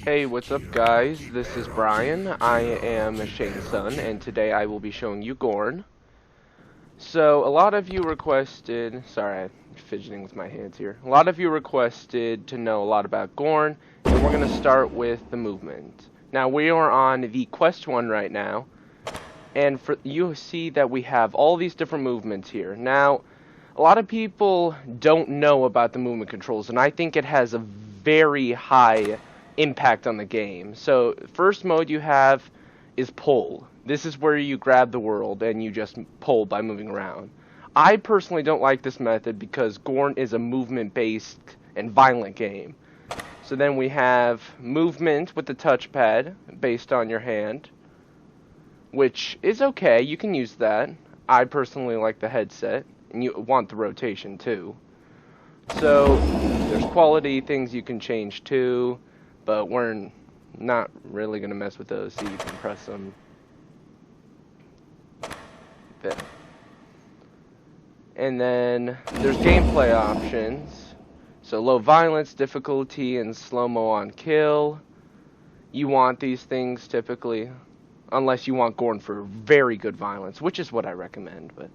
Hey, what's up guys? This is Brian. I am Shane's son, and today I will be showing you GORN. So, a lot of you requested... Sorry, I'm fidgeting with my hands here. A lot of you requested to know a lot about GORN, and we're going to start with the movement. Now, we are on the Quest 1 right now, and you see that we have all these different movements here. Now, a lot of people don't know about the movement controls, and I think it has a very high impact on the game. So, first mode you have is pull. This is where you grab the world and you just pull by moving around. I personally don't like this method because GORN is a movement-based and violent game. So then we have movement with the touchpad based on your hand, which is okay, you can use that. I personally like the headset, and you want the rotation too. So, there's quality things you can change too, but we're not really going to mess with those, so you can press them. There. And then, there's gameplay options. So, low violence, difficulty, and slow-mo on kill. You want these things typically, unless you want GORN for very good violence, which is what I recommend. But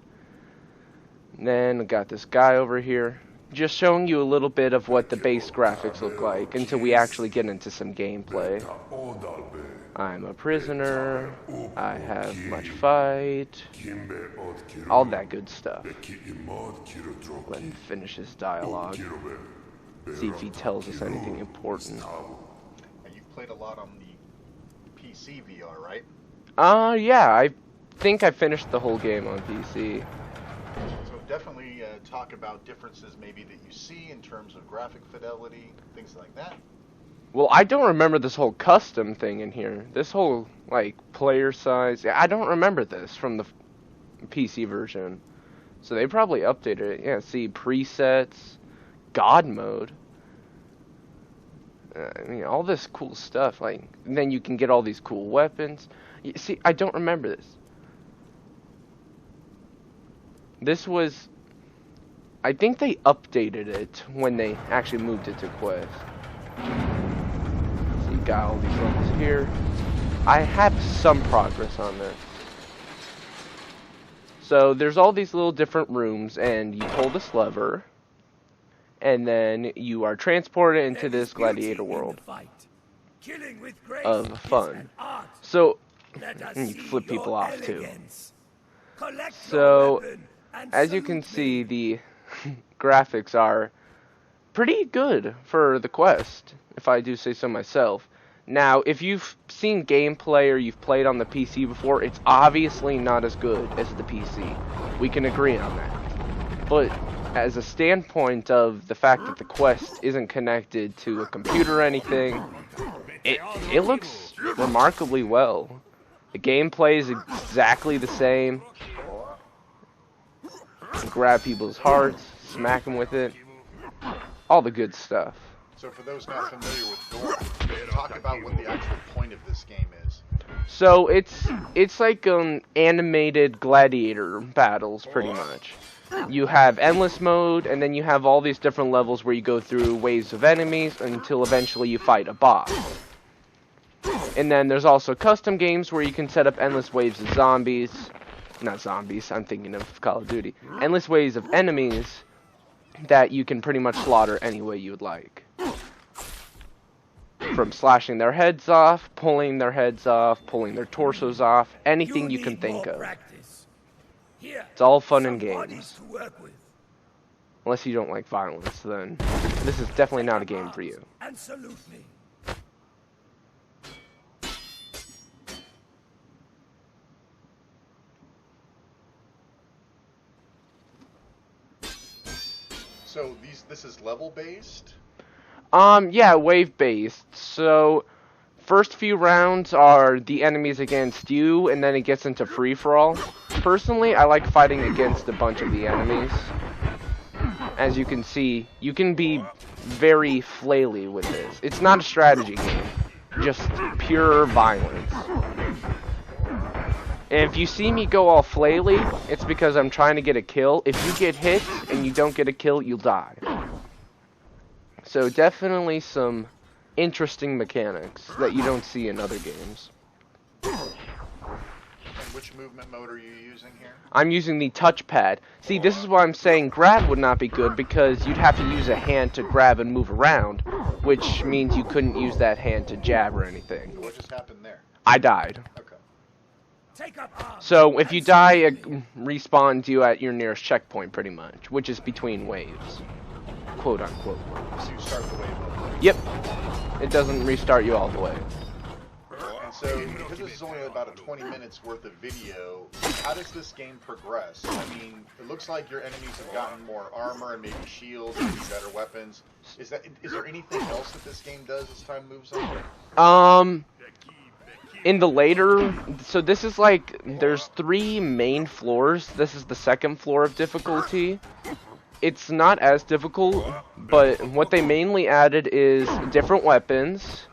then, we got this guy over here. Just showing you a little bit of what the base graphics look like until we actually get into some gameplay. I'm a prisoner, I have much fight, all that good stuff. Let him finish his dialogue, see if he tells us anything important. And you've played a lot on the PC VR, right? Yeah, I think I finished the whole game on PC. So definitely talk about differences maybe that you see in terms of graphic fidelity, things like that. Well, I don't remember this whole custom thing in here. This whole, like, player size. I don't remember this from the PC version. So they probably updated it. Yeah, see, presets, God mode. I mean, all this cool stuff. Like, and then you can get all these cool weapons. You see, I don't remember this. This was... I think they updated it when they actually moved it to Quest. So you got all these levels here. I have some progress on this. So there's all these little different rooms, and you pull this lever, and then you are transported into this gladiator world of fun. So and you flip people off too. So as you can see, the graphics are pretty good for the Quest, if I do say so myself. Now, if you've seen gameplay or you've played on the PC before, it's obviously not as good as the PC. We can agree on that. But as a standpoint of the fact that the Quest isn't connected to a computer or anything, it looks remarkably well. The gameplay is exactly the same. Grab people's hearts, smack them with it, all the good stuff. So for those not familiar with GORN, talk about what the actual point of this game is. So it's like animated gladiator battles, pretty much. You have endless mode, and then you have all these different levels where you go through waves of enemies until eventually you fight a boss. And then there's also custom games where you can set up endless waves of zombies. Not zombies, I'm thinking of Call of Duty. Endless waves of enemies that you can pretty much slaughter any way you would like. From slashing their heads off, pulling their heads off, pulling their torsos off, anything you can think of. It's all fun and games. Unless you don't like violence, then this is definitely not a game for you. Absolutely. So this is level based? Yeah, wave based. So first few rounds are the enemies against you, and then it gets into free for all. Personally, I like fighting against a bunch of the enemies. As you can see, you can be very flaily with this. It's not a strategy game, just pure violence. And if you see me go all flaily, it's because I'm trying to get a kill. If you get hit and you don't get a kill, you'll die. So definitely some interesting mechanics that you don't see in other games. And which movement mode are you using here? I'm using the touchpad. See, this is why I'm saying grab would not be good, because you'd have to use a hand to grab and move around, which means you couldn't use that hand to jab or anything. What just happened there? I died. Okay. So if you die, it respawns you at your nearest checkpoint, pretty much, which is between waves. Quote unquote. So you start the wave over. Yep. It doesn't restart you all the way. And so, because this is only about a 20 minutes worth of video, how does this game progress? I mean, it looks like your enemies have gotten more armor and maybe shields, maybe better weapons. Is there anything else that this game does as time moves on? In the later, so this is like, there's 3 main floors. This is the second floor of difficulty. It's not as difficult, but what they mainly added is different weapons,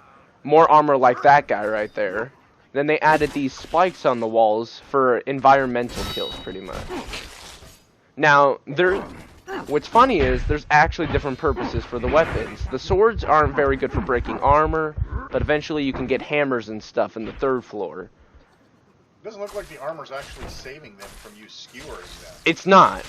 more armor like that guy right there. Then they added these spikes on the walls for environmental kills, pretty much. Now, what's funny is there's actually different purposes for the weapons. The swords aren't very good for breaking armor, but eventually you can get hammers and stuff in the 3rd floor. It doesn't look like the armor's actually saving them from you skewering them. It's not.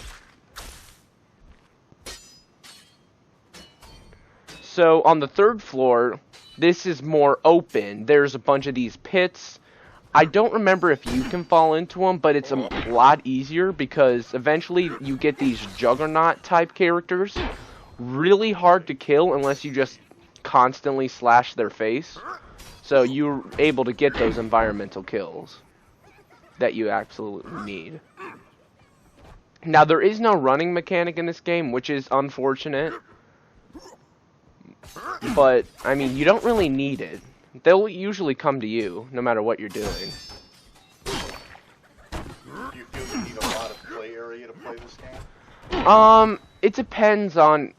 So on the 3rd floor, this is more open. There's a bunch of these pits. I don't remember if you can fall into them, but it's a lot easier because eventually you get these juggernaut type characters. Really hard to kill unless you just constantly slash their face. So you're able to get those environmental kills that you absolutely need. Now there is no running mechanic in this game, which is unfortunate. But, I mean, you don't really need it. They'll usually come to you, no matter what you're doing. Do you feel you need a lot of play area to play this game? It depends on...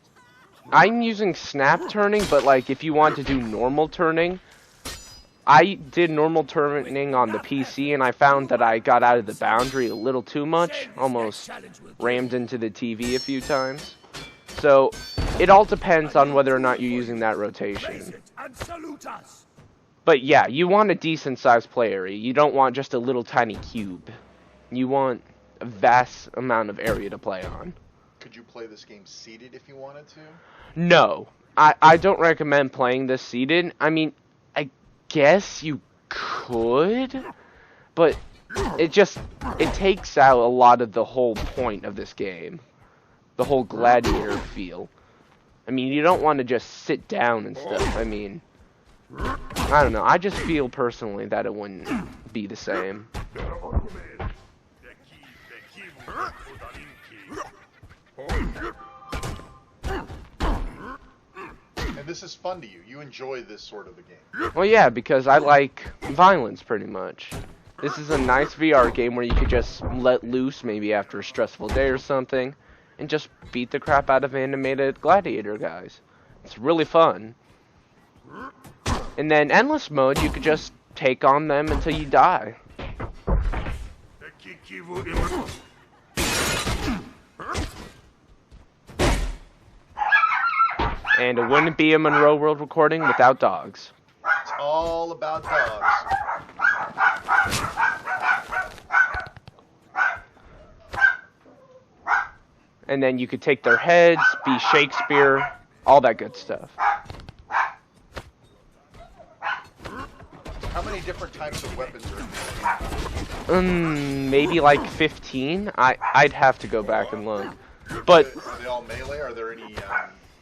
I'm using snap turning, but, like, if you want to do normal turning... I did normal turning on the PC, and I found that I got out of the boundary a little too much. Almost rammed into the TV a few times. So, it all depends on whether or not you're using that rotation. But yeah, you want a decent sized play area. You don't want just a little tiny cube. You want a vast amount of area to play on. Could you play this game seated if you wanted to? No. I don't recommend playing this seated. I mean, I guess you could, but it takes out a lot of the whole point of this game. The whole gladiator feel. I mean, you don't want to just sit down and stuff. I mean, I don't know. I just feel personally that it wouldn't be the same. And this is fun to you. You enjoy this sort of a game. Well, yeah, because I like violence pretty much. This is a nice VR game where you could just let loose maybe after a stressful day or something. And just beat the crap out of animated gladiator guys. It's really fun. And then endless mode, you could just take on them until you die. And it wouldn't be a Monroeworld recording without dogs. It's all about dogs. And then you could take their heads, be Shakespeare, all that good stuff. How many different types of weapons are in this? Maybe like 15. I'd have to go back and look. But are they all melee? Are there any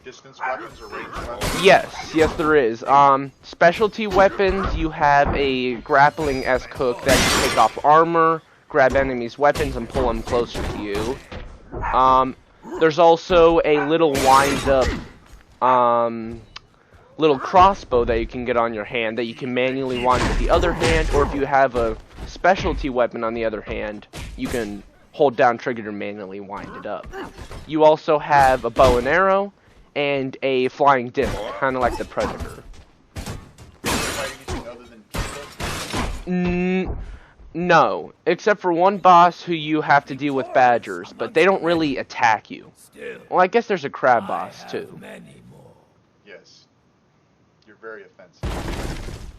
distance weapons or range weapons? yes, there is. Specialty weapons, you have a grappling-esque hook that can take off armor, grab enemies' weapons, and pull them closer to you. There's also a little wind-up, little crossbow that you can get on your hand that you can manually wind with the other hand, or if you have a specialty weapon on the other hand, you can hold down trigger to manually wind it up. You also have a bow and arrow, and a flying disc, kind of like the Predator. Anything other than people? No, except for one boss who you have to deal with badgers, but they don't really attack you. Well, I guess there's a crab boss, too. Yes. You're very offensive.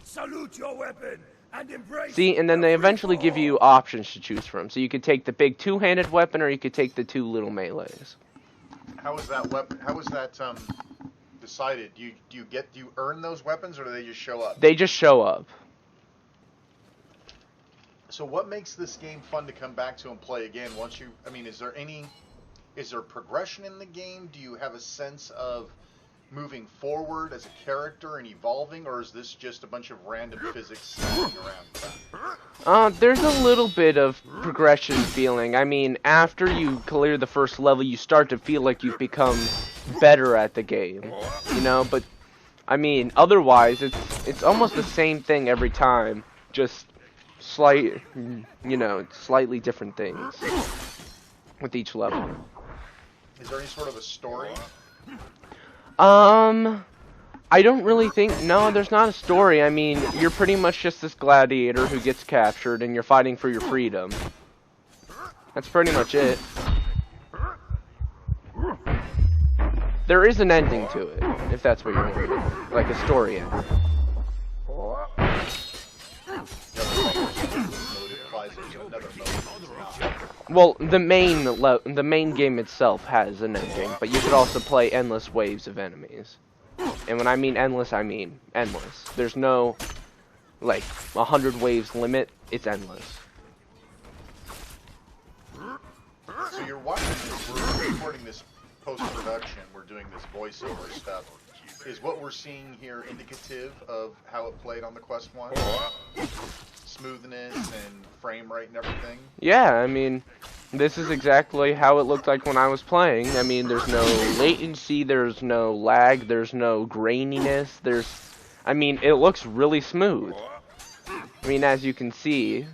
Salute your weapon and embrace. See, and then they eventually give you options to choose from. So you could take the big two-handed weapon, or you could take the two little melees. How is that weapon? How is that decided? Do you earn those weapons, or do they just show up? They just show up. So what makes this game fun to come back to and play again? Once you, I mean, is there progression in the game? Do you have a sense of moving forward as a character and evolving, or is this just a bunch of random physics slamming around? There's a little bit of progression feeling. I mean, after you clear the first level, you start to feel like you've become better at the game, you know. But I mean, otherwise, it's almost the same thing every time, just slightly different things with each level. Is there any sort of a story? I don't really think, no, there's not a story. I mean, you're pretty much just this gladiator who gets captured and you're fighting for your freedom. That's pretty much it. There is an ending to it, if that's what you're wondering. Like a story ending. Well, the main game itself has an ending, but you could also play endless waves of enemies. And when I mean endless, I mean endless. There's no, like, 100 waves limit. It's endless. So you're watching this, we're recording this post-production, we're doing this voiceover stuff. Is what we're seeing here indicative of how it played on the Quest 1? Smoothness and frame rate and everything? Yeah, I mean, this is exactly how it looked like when I was playing. I mean, there's no latency, there's no lag, there's no graininess, I mean, it looks really smooth. I mean, as you can see,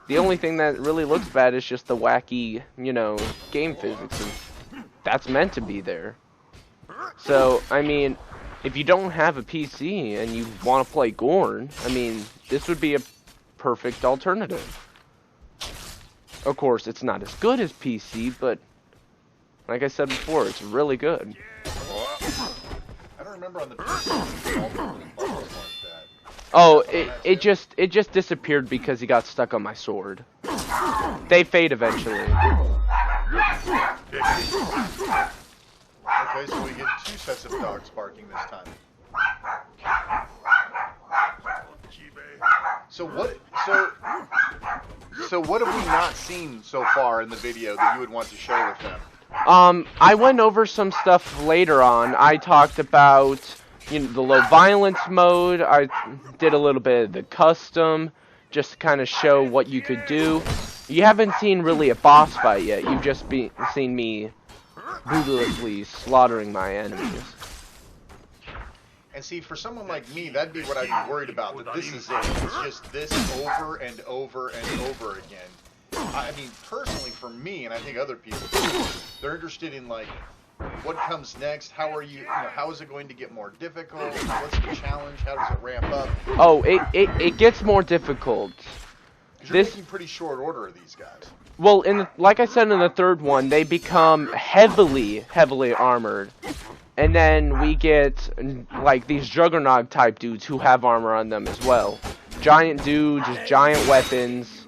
the only thing that really looks bad is just the wacky, you know, game physics, and that's meant to be there. So, I mean, if you don't have a PC and you want to play GORN, I mean, this would be a perfect alternative. Of course, it's not as good as PC, but like I said before, it's really good. I don't remember on the PC like that. Oh, it just disappeared because he got stuck on my sword. They fade eventually. Okay, so we get 2 sets of dogs barking this time. So what have we not seen so far in the video that you would want to share with them? I went over some stuff later on. I talked about, you know, the low violence mode. I did a little bit of the custom, just to kind of show what you could do. You haven't seen really a boss fight yet. You've just seen me ruthlessly slaughtering my enemies. And see, for someone like me, that'd be what I'd be worried about, that this is it. It's just this over and over and over again. I mean, personally, for me, and I think other people, they're interested in, like, what comes next, how are you know, how is it going to get more difficult, what's the challenge, how does it ramp up? Oh, it gets more difficult. You're making pretty short order of these guys. Well, like I said in the third one, they become heavily armored. And then we get, like, these Juggernaut type dudes who have armor on them as well. Giant dudes, just giant weapons.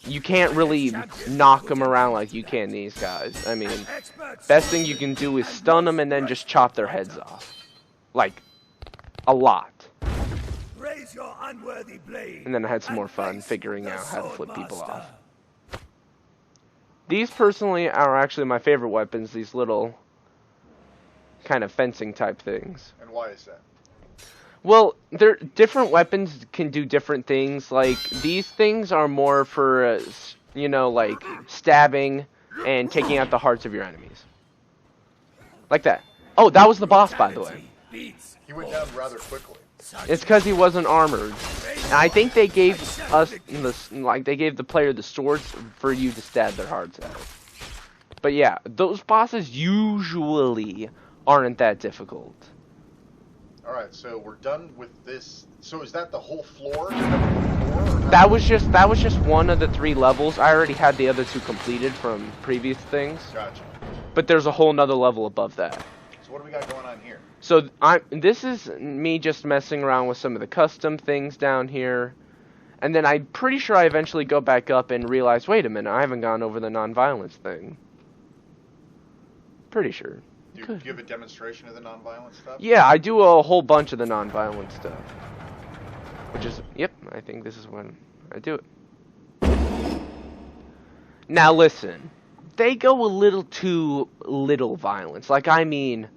You can't really knock them around like you can these guys. I mean, best thing you can do is stun them and then just chop their heads off. Like, a lot. And then I had some more fun figuring out how to flip people off. These personally are actually my favorite weapons, these little kind of fencing type things. And why is that? Well, different weapons can do different things. Like, these things are more for, you know, like, stabbing and taking out the hearts of your enemies. Like that. Oh, that was the boss, by the way. He went down rather quickly. It's because he wasn't armored. And I think they gave us, they gave the player the swords for you to stab their hearts out. But yeah, those bosses usually aren't that difficult. Alright, so we're done with this. So is that the whole floor? That was just one of the 3 levels. I already had the other 2 completed from previous things. Gotcha. But there's a whole nother level above that. So what do we got going on here? So this is me just messing around with some of the custom things down here. And then I'm pretty sure I eventually go back up and realize, wait a minute, I haven't gone over the non-violence thing. Pretty sure. Do you give a demonstration of the non-violent stuff? Yeah, I do a whole bunch of the non-violent stuff. Which is, yep, I think this is when I do it. Now listen, they go a little too little violence. Like, I mean,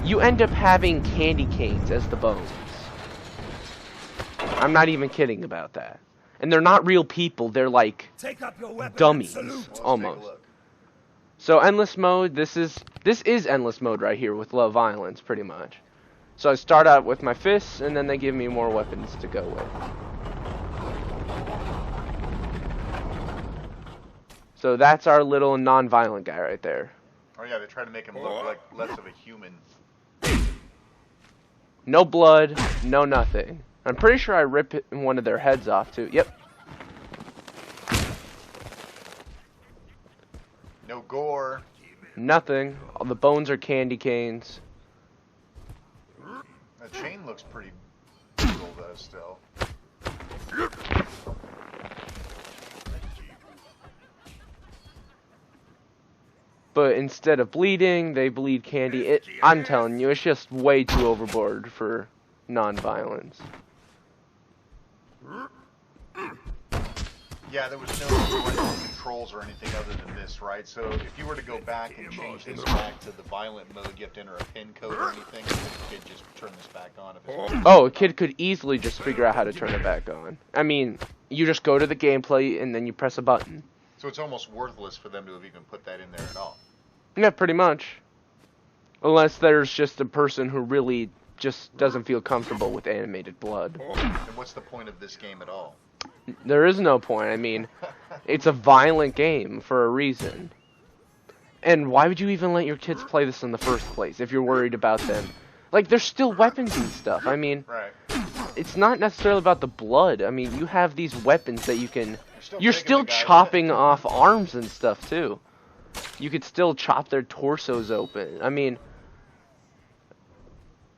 you end up having candy canes as the bones. I'm not even kidding about that. And they're not real people, they're like Take up your weapon dummies, and salute. almost. So endless mode, this is endless mode right here with low violence, pretty much. So I start out with my fists, and then they give me more weapons to go with. So that's our little non-violent guy right there. Oh yeah, they try to make him look like less of a human. No blood, no nothing. I'm pretty sure I rip one of their heads off too. Yep. No gore. Nothing. All the bones are candy canes. The chain looks pretty brutal though still. But instead of bleeding, they bleed candy. I'm telling you, it's just way too overboard for non-violence. Yeah, there was no controls or anything other than this, right? So if you were to go back and change this back to the violent mode, you have to enter a pin code or anything, or you could just turn this back on if it's... Oh, a kid could easily just figure out how to turn it back on. I mean, you just go to the gameplay and then you press a button. So it's almost worthless for them to have even put that in there at all. Yeah, pretty much. Unless there's just a person who really just doesn't feel comfortable with animated blood. And what's the point of this game at all? There is no point. I mean, it's a violent game for a reason. And why would you even let your kids play this in the first place if you're worried about them? Like, there's still weapons and stuff. I mean, right. It's not necessarily about the blood. I mean, you have these weapons that you can... You're still the guy chopping off arms and stuff, too. You could still chop their torsos open. I mean,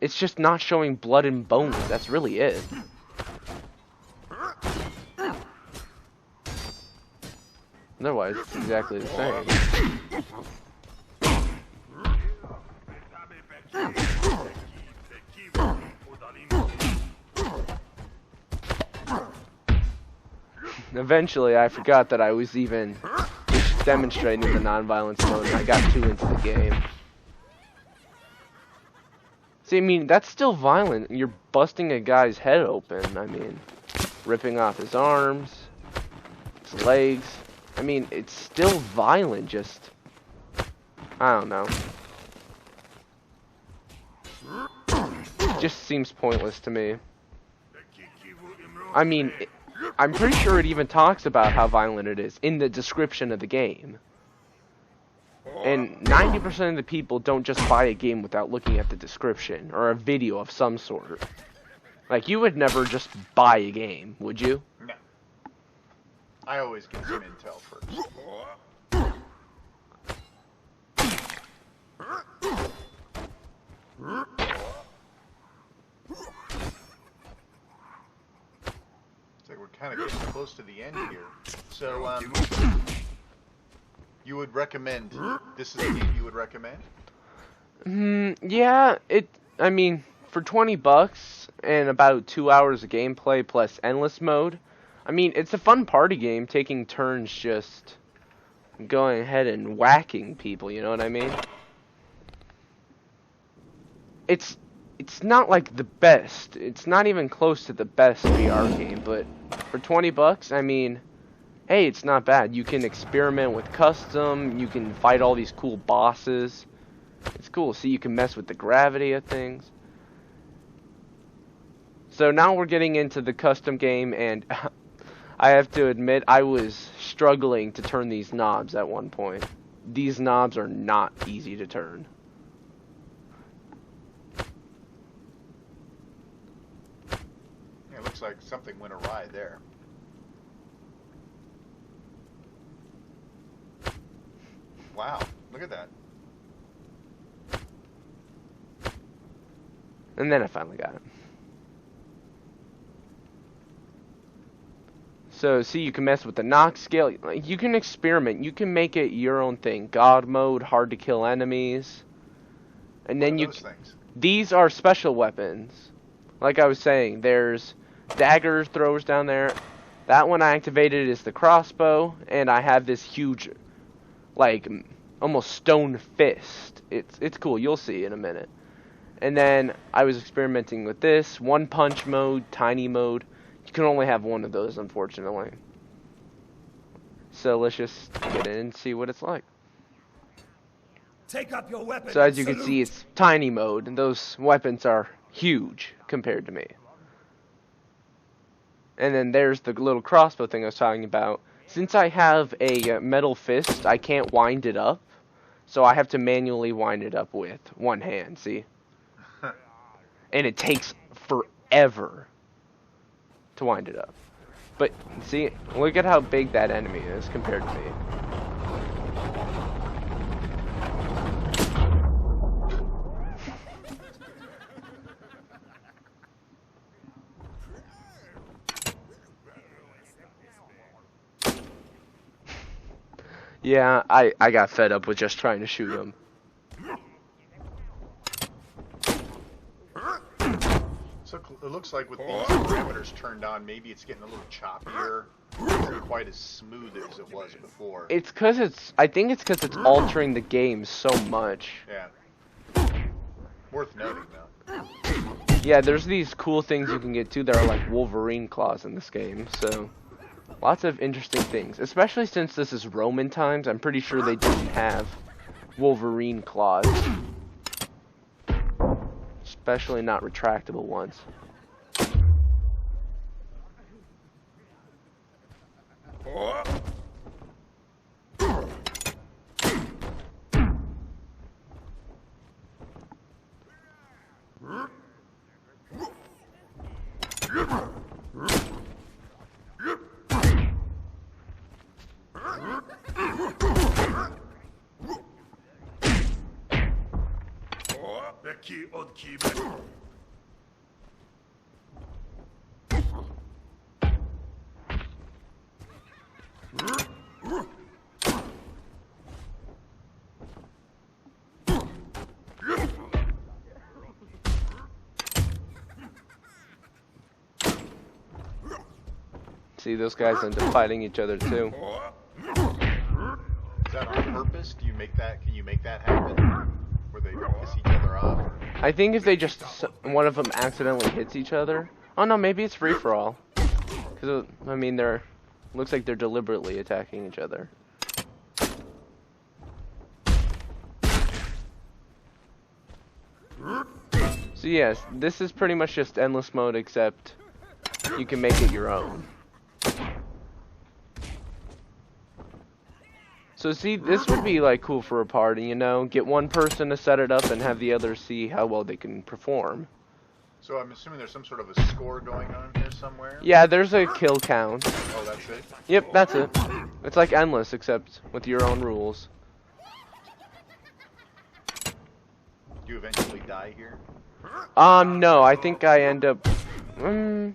it's just not showing blood and bones. That's really it. Otherwise, it's exactly the same. Eventually, I forgot that I was even demonstrating the non-violence mode, and I got too into the game. See, I mean, that's still violent. You're busting a guy's head open. I mean, ripping off his arms, his legs. I mean, it's still violent, just... I don't know. Just seems pointless to me. I mean, I'm pretty sure it even talks about how violent it is in the description of the game. And 90% of the people don't just buy a game without looking at the description or a video of some sort. Like, you would never just buy a game, would you? No. I always get some intel first. It's like we're kind of getting close to the end here. So, you would recommend, this is a game you would recommend? Yeah, I mean, for 20 bucks and about 2 hours of gameplay plus endless mode, I mean, it's a fun party game, taking turns just going ahead and whacking people, you know what I mean? It's not like the best. It's not even close to the best VR game, but for 20 bucks, I mean, hey, it's not bad. You can experiment with custom, you can fight all these cool bosses. It's cool. See, you can mess with the gravity of things. So now we're getting into the custom game, and I have to admit, I was struggling to turn these knobs at one point. These knobs are not easy to turn. Yeah, it looks like something went awry there. Wow, look at that. And then I finally got it. So, see, you can mess with the knock scale. You can experiment. You can make it your own thing. God mode, hard to kill enemies. And then these are special weapons. Like I was saying, there's dagger throwers down there. That one I activated is the crossbow. And I have this huge, like, almost stone fist. It's cool. You'll see in a minute. And then I was experimenting with this. One punch mode, tiny mode. You can only have one of those, unfortunately. So let's just get in and see what it's like. Take up your weapon. So as you can see, it's tiny mode, and those weapons are huge compared to me. And then there's the little crossbow thing I was talking about. Since I have a metal fist, I can't wind it up. So I have to manually wind it up with one hand, see? And it takes forever to wind it up. But see, look at how big that enemy is compared to me. Yeah, I got fed up with just trying to shoot him. So it looks like with these parameters turned on, maybe it's getting a little choppier. It's not quite as smooth as it was before. It's cause I think it's cause it's altering the game so much. Yeah. Worth noting though. Yeah, there's these cool things you can get too that are like Wolverine claws in this game, so lots of interesting things. Especially since this is Roman times, I'm pretty sure they didn't have Wolverine claws. Especially not retractable ones. See, those guys end up fighting each other too. Is that on purpose? Do you make that? Can you make that happen? Where they piss each other off? I think if they just one of them accidentally hits each other. Oh no, maybe it's free for all. Because I mean, looks like they're deliberately attacking each other. So yes, this is pretty much just endless mode, except you can make it your own. So see, this would be like cool for a party, you know? Get one person to set it up and have the others see how well they can perform. So I'm assuming there's some sort of a score going on here somewhere? Yeah, there's a kill count. Oh, that's it? Yep, that's it. It's like endless, except with your own rules. Do you eventually die here? No, I think I end up... I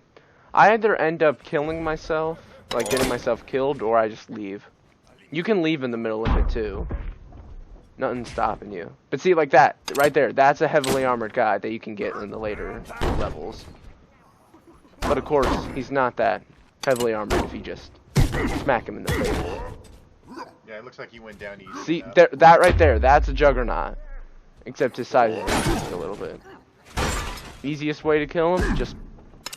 either end up killing myself, like getting myself killed, or I just leave. You can leave in the middle of it too. Nothing's stopping you. But see, like that, right there, that's a heavily armored guy that you can get in the later levels. But of course, he's not that heavily armored if you just smack him in the face. Yeah, it looks like he went down easy. See, that right there, that's a juggernaut. Except his size is just a little bit. Easiest way to kill him, just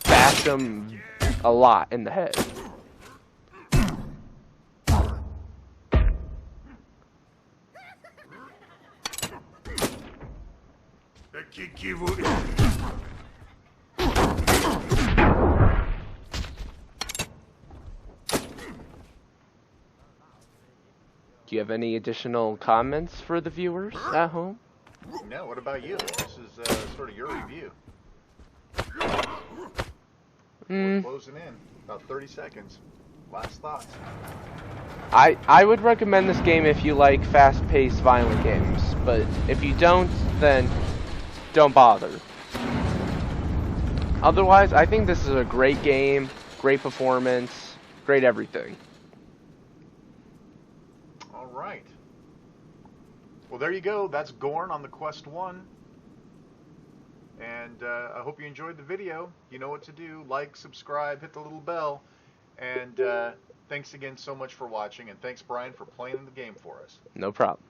bash him a lot in the head. Do you have any additional comments for the viewers at home? No, what about you? This is sort of your review. We're closing in. About 30 seconds. Last thoughts. I would recommend this game if you like fast-paced, violent games. But if you don't, then don't bother. Otherwise, I think this is a great game, great performance, great everything. All right. Well, there you go. That's GORN on the Quest 1. And I hope you enjoyed the video. You know what to do. Like, subscribe, hit the little bell. And thanks again so much for watching. And thanks, Bryan, for playing the game for us. No problem.